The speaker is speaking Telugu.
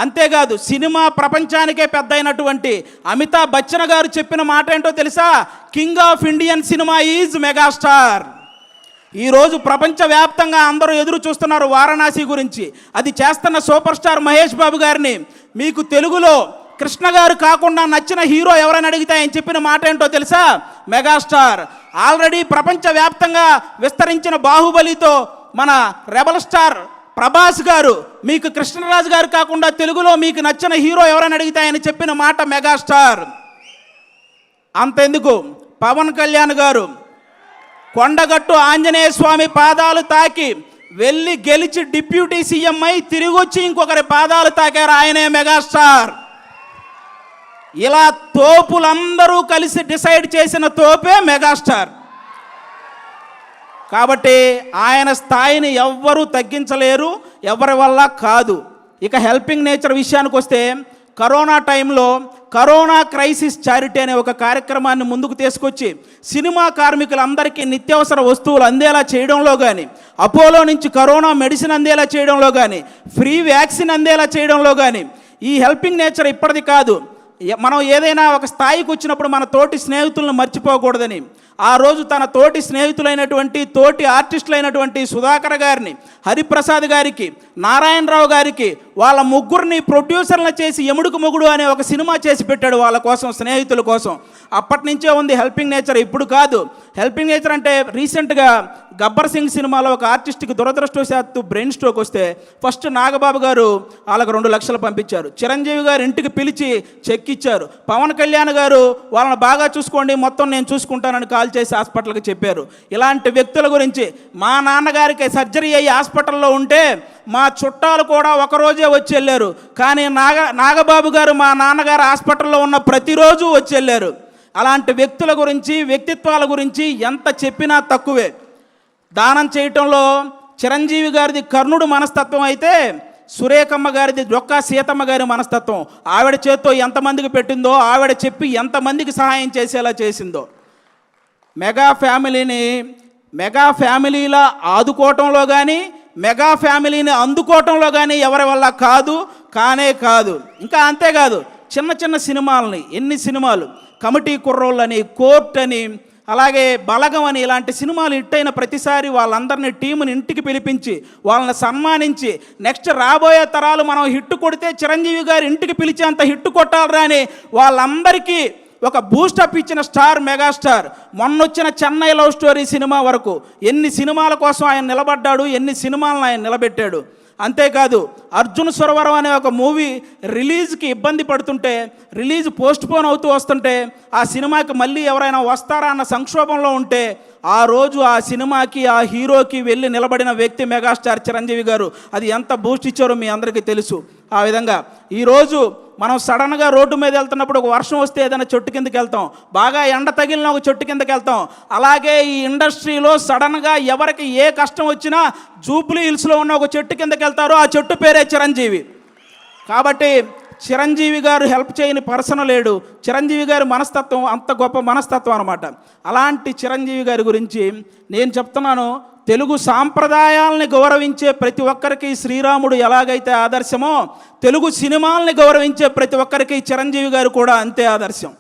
అంతేకాదు సినిమా ప్రపంచానికే పెద్ద అయినటువంటి అమితాబ్ బచ్చన్ గారు చెప్పిన మాట ఏంటో తెలుసా? King of Indian cinema is megastar. ఈరోజు ప్రపంచవ్యాప్తంగా అందరూ ఎదురు చూస్తున్నారు వారణాసి గురించి. అది చేస్తున్న సూపర్ స్టార్ మహేష్ బాబు గారిని మీకు తెలుగులో కృష్ణ గారు కాకుండా నచ్చిన హీరో ఎవరైనా అడిగితే ఆయన చెప్పిన మాట ఏంటో తెలుసా? మెగాస్టార్. ఆల్రెడీ ప్రపంచవ్యాప్తంగా విస్తరించిన బాహుబలితో మన రెబల్ స్టార్ ప్రభాస్ గారు మీకు కృష్ణరాజు గారు కాకుండా తెలుగులో మీకు నచ్చిన హీరో ఎవరైనా అడిగితే ఆయన చెప్పిన మాట మెగాస్టార్. అంతెందుకు, పవన్ కళ్యాణ్ గారు కొండగట్టు ఆంజనేయ స్వామి పాదాలు తాకి వెళ్ళి గెలిచి డిప్యూటీ సీఎం అయి తిరిగి వచ్చి ఇంకొకరి పాదాలు తాకారు, ఆయనే మెగాస్టార్. ఇలా తోపులందరూ కలిసి డిసైడ్ చేసిన తోపే మెగాస్టార్. కాబట్టి ఆయన స్థాయిని ఎవ్వరూ తగ్గించలేరు, ఎవరి వల్ల కాదు. ఇక హెల్పింగ్ నేచర్ విషయానికి వస్తే, కరోనా టైంలో కరోనా క్రైసిస్ చారిటీ అనే ఒక కార్యక్రమాన్ని ముందుకు తీసుకొచ్చి సినిమా కార్మికులందరికీ నిత్యావసర వస్తువులు అందేలా చేయడంలో కానీ, అపోలో నుంచి కరోనా మెడిసిన్ అందేలా చేయడంలో కానీ, ఫ్రీ వ్యాక్సిన్ అందేలా చేయడంలో కానీ, ఈ హెల్పింగ్ నేచర్ ఇప్పటిది కాదు. మనం ఏదైనా ఒక స్థాయికి వచ్చినప్పుడు మన తోటి స్నేహితులను మర్చిపోకూడదని ఆ రోజు తన తోటి స్నేహితులైనటువంటి తోటి ఆర్టిస్టులైనటువంటి సుధాకర్ గారిని, హరిప్రసాద్ గారికి, నారాయణరావు గారికి వాళ్ళ ముగ్గురిని ప్రొడ్యూసర్లు చేసి ఎముడుకు మొగుడు అనే ఒక సినిమా చేసి పెట్టాడు వాళ్ళ కోసం, స్నేహితుల కోసం. అప్పటి నుంచే ఉంది హెల్పింగ్ నేచర్, ఇప్పుడు కాదు. హెల్పింగ్ నేచర్ అంటే రీసెంట్గా గబ్బర్ సింగ్ సినిమాలో ఒక ఆర్టిస్ట్కి దురదృష్టవశాత్తు బ్రెయిన్ స్ట్రోక్ వస్తే ఫస్ట్ నాగబాబు గారు వాళ్ళకు 2 లక్షలు పంపించారు. చిరంజీవి గారు ఇంటికి పిలిచి చెక్ ఇచ్చారు. పవన్ కళ్యాణ్ గారు వాళ్ళని బాగా చూసుకోండి, మొత్తం నేను చూసుకుంటానని కాల్ చేసి హాస్పిటల్కి చెప్పారు. ఇలాంటి వ్యక్తుల గురించి, మా నాన్నగారికి సర్జరీ అయ్యి హాస్పిటల్లో ఉంటే మా చుట్టాలు కూడా ఒకరోజే వచ్చి వెళ్ళారు, కానీ నాగబాబు గారు మా నాన్నగారు హాస్పిటల్లో ఉన్న ప్రతిరోజు వచ్చి వెళ్ళారు. అలాంటి వ్యక్తుల గురించి, వ్యక్తిత్వాల గురించి ఎంత చెప్పినా తక్కువే. దానం చేయటంలో చిరంజీవి గారిది కర్ణుడు మనస్తత్వం అయితే సురేఖమ్మ గారిది డొక్కా సీతమ్మ గారి మనస్తత్వం. ఆవిడ చేత్తో ఎంతమందికి పెట్టిందో, ఆవిడ చెప్పి ఎంతమందికి సహాయం చేసేలా చేసిందో. మెగా ఫ్యామిలీలా ఆదుకోవటంలో కానీ, మెగా ఫ్యామిలీని అందుకోవటంలో కానీ ఎవరి వల్ల కానే కాదు. ఇంకా అంతేకాదు, చిన్న చిన్న సినిమాలని, ఎన్ని సినిమాలు, కమిటీ కుర్రోళ్ళని, కోర్ట్ అని, అలాగే బలగం అని, ఇలాంటి సినిమాలు హిట్ అయిన ప్రతిసారి వాళ్ళందరినీ టీముని ఇంటికి పిలిపించి వాళ్ళని సన్మానించి, నెక్స్ట్ రాబోయే తరాలు మనం హిట్ కొడితే చిరంజీవి గారు ఇంటికి పిలిచేంత హిట్ కొట్టాలరా అని వాళ్ళందరికీ ఒక బూస్టప్ ఇచ్చిన స్టార్ మెగాస్టార్. మొన్నొచ్చిన చెన్నై లవ్ స్టోరీ సినిమా వరకు ఎన్ని సినిమాల కోసం ఆయన నిలబడ్డాడు, ఎన్ని సినిమాలను ఆయన నిలబెట్టాడు. అంతేకాదు, అర్జున్ సురవరం అనే ఒక మూవీ రిలీజ్కి ఇబ్బంది పడుతుంటే, రిలీజ్ పోస్ట్పోన్ అవుతూ వస్తుంటే, ఆ సినిమాకి మళ్ళీ ఎవరైనా వస్తారా అన్న సంక్షోభంలో ఉంటే ఆ రోజు ఆ సినిమాకి, ఆ హీరోకి వెళ్ళి నిలబడిన వ్యక్తి మెగాస్టార్ చిరంజీవి గారు. అది ఎంత బూస్ట్ ఇచ్చారో మీ అందరికీ తెలుసు. ఆ విధంగా ఈరోజు మనం సడన్గా రోడ్డు మీద వెళ్తున్నప్పుడు ఒక వర్షం వస్తే ఏదైనా చెట్టు కిందకి వెళ్తాం, బాగా ఎండ తగిలిన ఒక చెట్టు కిందకి వెళ్తాం. అలాగే ఈ ఇండస్ట్రీలో సడన్గా ఎవరికి ఏ కష్టం వచ్చినా జూబ్లీ హిల్స్లో ఉన్న ఒక చెట్టు కిందకి వెళ్తారో ఆ చెట్టు పేరే చిరంజీవి. కాబట్టి చిరంజీవి గారు హెల్ప్ చేయని పర్సన్ లేడు. చిరంజీవి గారి మనస్తత్వం అంత గొప్ప మనస్తత్వం అనమాట. అలాంటి చిరంజీవి గారి గురించి నేను చెప్తున్నాను, తెలుగు సాంప్రదాయాలని గౌరవించే ప్రతి ఒక్కరికి శ్రీరాముడు ఎలాగైతే ఆదర్శమో, తెలుగు సినిమాలని గౌరవించే ప్రతి ఒక్కరికి చిరంజీవి గారు కూడా అంతే ఆదర్శం.